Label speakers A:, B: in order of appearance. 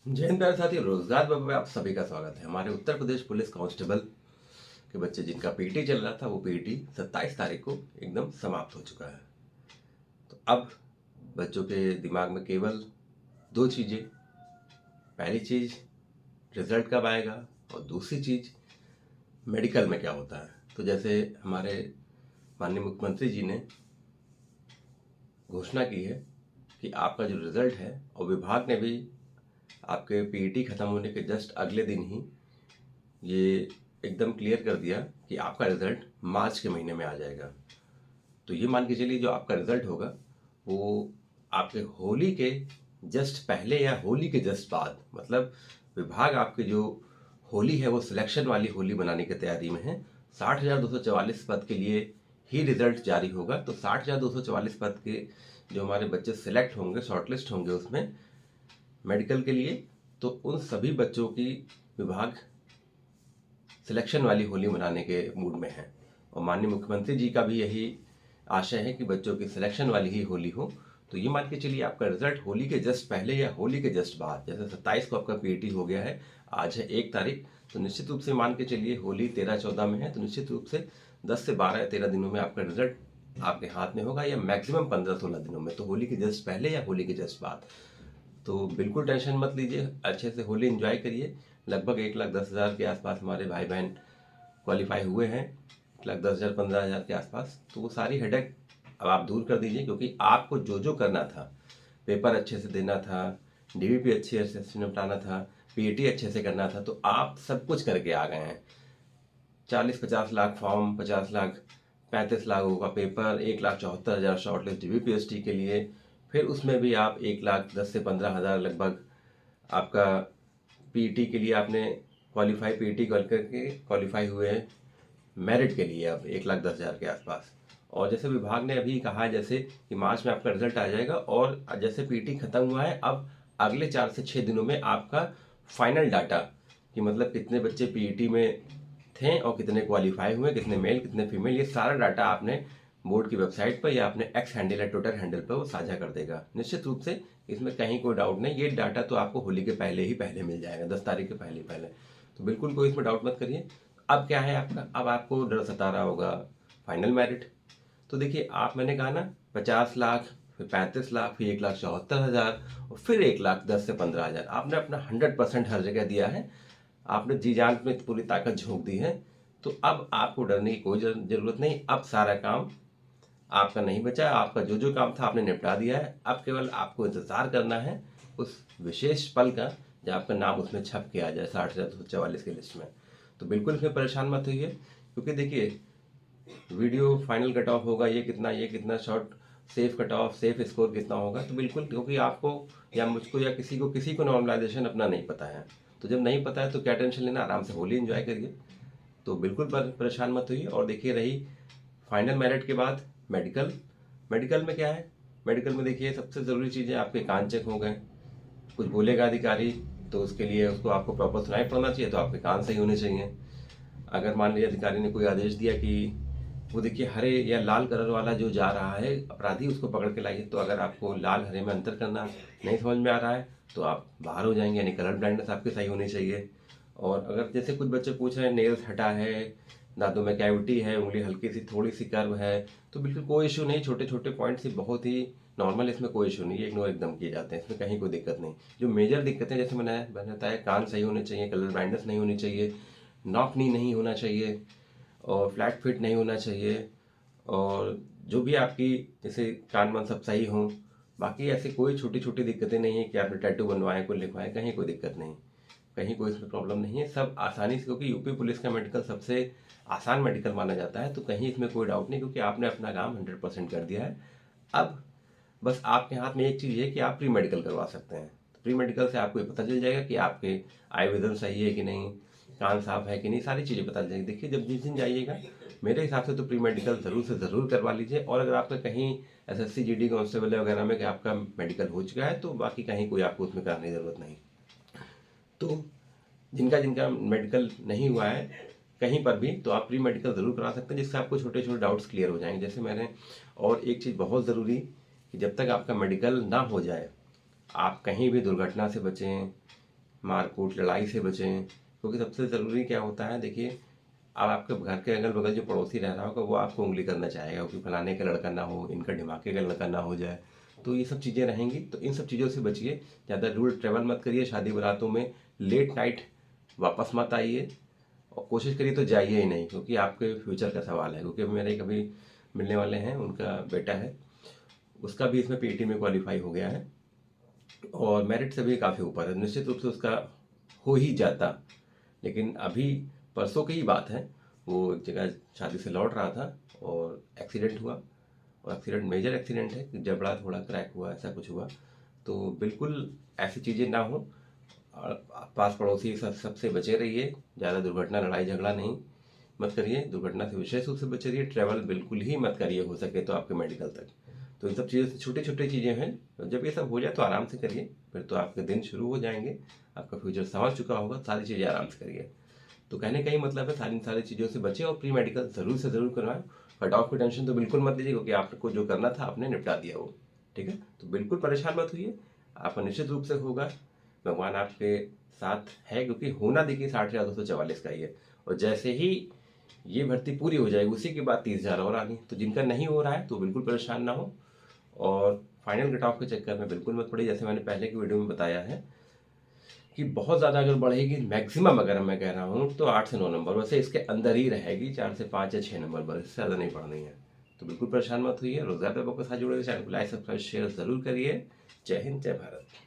A: जय हिंद प्यारे साथी, रोजगार वेब में आप सभी का स्वागत है। हमारे उत्तर प्रदेश पुलिस कांस्टेबल के बच्चे जिनका पीटी चल रहा था, वो पीटी 27 तारीख को एकदम समाप्त हो चुका है। तो अब बच्चों के दिमाग में केवल दो चीज़ें। पहली चीज़, रिजल्ट कब आएगा, और दूसरी चीज़, मेडिकल में क्या होता है। तो जैसे हमारे माननीय मुख्यमंत्री जी ने घोषणा की है कि आपका जो रिजल्ट है, और विभाग ने भी आपके पीटी खत्म होने के जस्ट अगले दिन ही ये एकदम क्लियर कर दिया कि आपका रिजल्ट मार्च के महीने में आ जाएगा। तो ये मान के चलिए, जो आपका रिजल्ट होगा वो आपके होली के जस्ट पहले या होली के जस्ट बाद, मतलब विभाग आपके जो होली है वो सिलेक्शन वाली होली बनाने की तैयारी में है। 60,244 पद के लिए ही रिजल्ट जारी होगा। तो 60,244 पद के जो हमारे बच्चे सिलेक्ट होंगे, शॉर्टलिस्ट होंगे उसमें मेडिकल के लिए, तो उन सभी बच्चों की विभाग सिलेक्शन वाली होली मनाने के मूड में है। और माननीय मुख्यमंत्री जी का भी यही आशय है कि बच्चों की सिलेक्शन वाली ही होली हो। तो ये मान के चलिए, आपका रिजल्ट होली के जस्ट पहले या होली के जस्ट बाद, जैसे 27 को आपका पीटी हो गया है, आज है 1 तारीख, तो निश्चित रूप से मान के चलिए होली 13-14 में है, तो निश्चित रूप से 10 से 12 या 13 दिनों में आपका रिजल्ट आपके हाथ में होगा, या मैक्सिमम 15-16 दिनों में। तो होली के जस्ट पहले या होली के जस्ट बाद। तो बिल्कुल टेंशन मत लीजिए, अच्छे से होली एंजॉय करिए। लगभग 1,10,000 के आसपास हमारे भाई बहन क्वालिफाई हुए हैं, 1,10,000 15,000 के आसपास। तो वो सारी हेडेक अब आप दूर कर दीजिए, क्योंकि आपको जो जो करना था, पेपर अच्छे से देना था, डीवीपी अच्छे से निपटाना था, पीएटी अच्छे से करना था, तो आप सब कुछ करके आ गए हैं। 40-50 लाख फॉर्म, 50 लाख 35 लाख का पेपर, 1,74,000 शॉर्टलिस्ट डीवीपीएसटी के लिए, फिर उसमें भी आप 1,10,000 से 15,000 लगभग आपका पीटी के लिए आपने क्वालिफाई, पीटी करके क्वालिफाई हुए हैं मेरिट के लिए अब 1,10,000 के आसपास। और जैसे विभाग ने अभी कहा है, जैसे कि मार्च में आपका रिजल्ट आ जाएगा, और जैसे पीटी खत्म हुआ है, अब अगले 4 से 6 दिनों में आपका फाइनल डाटा, कि मतलब कितने बच्चे पीईटी में थे और कितने क्वालिफाई हुए, कितने मेल कितने फीमेल, ये सारा डाटा आपने बोर्ड की वेबसाइट पर या अपने एक्स हैंडल या ट्विटर हैंडल पर वो साझा कर देगा। निश्चित रूप से इसमें कहीं कोई डाउट नहीं, ये डाटा तो आपको होली के पहले ही पहले मिल जाएगा, 10 तारीख के पहले ही पहले। तो बिल्कुल कोई इसमें डाउट मत करिए। अब क्या है आपका, अब आपको डर सता रहा होगा फाइनल मेरिट। तो देखिए, आप मैंने कहा ना, 50 लाख, फिर 35 लाख, फिर 1,74,000, और फिर 1,10,000 से 15,000, आपने अपना 100% हर जगह दिया है। आपने जी जान में पूरी ताकत झोंक दी है। तो अब आपको डरने की कोई जरूरत नहीं। अब सारा काम आपका नहीं बचा, आपका जो जो काम था आपने निपटा दिया है। अब केवल आपको इंतजार करना है उस विशेष पल का, जब आपका नाम उसमें छप के आ जाए 60,244 की लिस्ट में। तो बिल्कुल इसमें परेशान मत होइए, क्योंकि देखिए, वीडियो फाइनल कट ऑफ होगा, ये कितना short safe cut off, safe score कितना होगा, तो बिल्कुल, क्योंकि आपको या मुझको या किसी को नॉर्मलाइजेशन अपना नहीं पता है। तो जब नहीं पता है तो क्या टेंशन लेना, आराम से होली एंजॉय करिए। तो बिल्कुल परेशान मत होइए। और देखिए, रही फाइनल मेरिट के बाद मेडिकल। मेडिकल में क्या है, मेडिकल में देखिए सबसे ज़रूरी चीज़ है, आपके कान चेक हो गए। कुछ बोलेगा अधिकारी तो उसके लिए उसको आपको प्रॉपर सुनाई पड़ना चाहिए, तो आपके कान सही होने चाहिए। अगर मान लीजिए अधिकारी ने कोई आदेश दिया कि वो देखिए हरे या लाल कलर वाला जो जा रहा है अपराधी, उसको पकड़ के लाइए, तो अगर आपको लाल हरे में अंतर करना नहीं समझ में आ रहा है तो आप बाहर हो जाएंगे, यानी कलर ब्लाइंडनेस आपकी सही होनी चाहिए। और अगर जैसे कुछ बच्चे पूछ रहे हैं, नेल्स हटा है, दांतों में कैविटी है, उंगली हल्की सी थोड़ी सी कर्व है, तो बिल्कुल कोई इशू नहीं। छोटे छोटे पॉइंट्स ही बहुत ही नॉर्मल, इसमें कोई इशू नहीं है, इग्नोर एकदम किए जाते हैं, इसमें कहीं कोई दिक्कत नहीं। जो मेजर दिक्कतें, जैसे मैंने बताया, कान सही होने चाहिए, कलर ब्लाइंडनेस नहीं होनी चाहिए, नॉक नी नहीं होना चाहिए, और फ्लैट फिट नहीं होना चाहिए, और जो भी आपकी जैसे कान मन सब सही हों। बाकी ऐसी कोई छोटी छोटी दिक्कतें नहीं है कि आपने टैटू बनवाए, कोई लिखवाए, कहीं कोई दिक्कत नहीं, कहीं कोई इसमें प्रॉब्लम नहीं है। सब आसानी से, क्योंकि यूपी पुलिस का मेडिकल सबसे आसान मेडिकल माना जाता है, तो कहीं इसमें कोई डाउट नहीं, क्योंकि आपने अपना काम 100% कर दिया है। अब बस आपके हाथ में एक चीज़ है कि आप प्री मेडिकल करवा सकते हैं। तो प्री मेडिकल से आपको ये पता चल जाएगा कि आपके आई विजन सही है कि नहीं, कान साफ है कि नहीं, सारी चीज़ें पता चल जाएगी। देखिए, जब जिस दिन जाइएगा, मेरे हिसाब से तो प्री मेडिकल ज़रूर से ज़रूर करवा लीजिए। और अगर आपका कहीं एसएससी जीडी कांस्टेबल वगैरह में कि आपका मेडिकल हो चुका है, तो बाकी कहीं कोई आपको उसमें कराने की ज़रूरत नहीं। तो जिनका जिनका मेडिकल नहीं हुआ है कहीं पर भी, तो आप प्री मेडिकल ज़रूर करा सकते हैं, जिससे आपको छोटे छोटे डाउट्स क्लियर हो जाएंगे। जैसे मैंने, और एक चीज़ बहुत ज़रूरी, कि जब तक आपका मेडिकल ना हो जाए, आप कहीं भी दुर्घटना से बचें, मारकूट लड़ाई से बचें, क्योंकि सबसे ज़रूरी क्या होता है, देखिए अब आपके घर के अगल बगल जो पड़ोसी रह रहा होगा वो आपको उंगली करना चाहेगा कि फलाने का लड़का ना हो, इनका ढिमाके का लड़का ना हो जाए। तो ये सब चीज़ें रहेंगी, तो इन सब चीज़ों से बचिए। ज़्यादा दूर ट्रैवल मत करिए, शादी बारातों में लेट नाइट वापस मत आइए, और कोशिश करिए तो जाइए ही नहीं, क्योंकि आपके फ्यूचर का सवाल है। क्योंकि मेरे कभी मिलने वाले हैं, उनका बेटा है, उसका भी इसमें पीटी में क्वालिफाई हो गया है और मेरिट से भी काफ़ी ऊपर है, निश्चित रूप से उसका हो ही जाता। लेकिन अभी परसों की ही बात है, वो एक जगह शादी से लौट रहा था और एक्सीडेंट हुआ, और एक्सीडेंट मेजर एक्सीडेंट है कि जबड़ा थोड़ा क्रैक हुआ, ऐसा कुछ हुआ। तो बिल्कुल ऐसी चीज़ें ना हो, और पास पड़ोसी सबसे बचे रहिए। ज़्यादा दुर्घटना लड़ाई झगड़ा नहीं मत करिए, दुर्घटना से विशेष रूप से बचे रहिए। ट्रैवल बिल्कुल ही मत करिए, हो सके तो आपके मेडिकल तक। तो इन सब चीज़ों से छोटी छोटी चीज़ें हैं, तो जब ये सब हो जाए तो आराम से करिए, फिर तो आपके दिन शुरू हो जाएंगे, आपका फ्यूचर संभल चुका होगा। सारी चीज़ें आराम से करिए। तो कहने का ही मतलब है, सारी सारी चीज़ों से बचें और प्री मेडिकल ज़रूर से ज़रूर करवाएं। कट ऑफ की टेंशन तो बिल्कुल मत लीजिए, क्योंकि आपको जो करना था आपने निपटा दिया वो, ठीक है। तो बिल्कुल परेशान मत होइए, आपका निश्चित रूप से होगा। भगवान आपके साथ है, क्योंकि होना देखिए 60,244 का ही है। और जैसे ही ये भर्ती पूरी हो जाएगी उसी के बाद 30,000 और आनी। तो जिनका नहीं हो रहा है तो बिल्कुल परेशान ना हो, और फाइनल कट ऑफ के चक्कर में बिल्कुल मत पड़िए। जैसे मैंने पहले की वीडियो में बताया है कि बहुत ज़्यादा अगर बढ़ेगी, मैक्सिमम अगर मैं कह रहा हूँ तो 8 से 9 नंबर, वैसे इसके अंदर ही रहेगी, 4 से 5 या 6 नंबर पर, इससे ज़्यादा नहीं बढ़नी है। तो बिल्कुल परेशान मत होइए। रोजगार पेपर के साथ जुड़े चैनल को लाइक सब्सक्राइब शेयर ज़रूर करिए। जय हिंद, जय भारत।